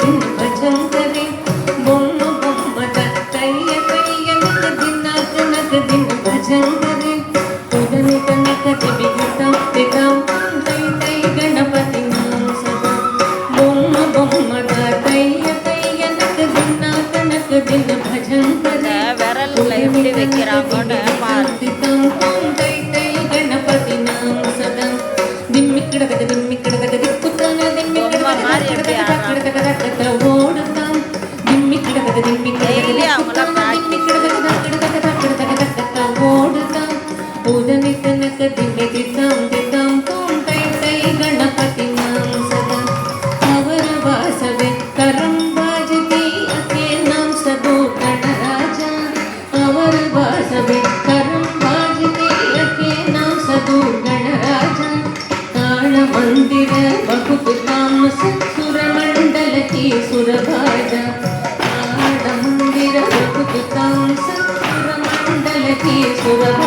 दिन भजंकरे बोम बोम तैय तैय नक दिन भजंकरे उदने कनक दिविगतम तितम तै तै गणपति नाम सदा बोम बोम तैय तैय नक दिन भजंकरे விரல்ல எப்படி வைக்கிறாங்கன்னு பாரு. तितम तै तै गणपति नाम सदा दिम्मि किडकत दिक्कुतान दिम्मि किडकत ஓடுதாம் दिम्मि किडकत டெய்லி அவங்களாம் ப்ராக்டிஸ் ஓடுதாம் उदने कनक दिम्मि तितम तितम तै तै गणपति नाम सदा अवर वासवे करम बाजती अके नाम सदो गणराजा अवर वासवे करम बाजती अके नाम सदो गणराजा ताण मंदिर बहुत तामस सुर मंडल की सुरभाजा ताण मंदिर बहुत तामस सुर मंडल की सुरभाजा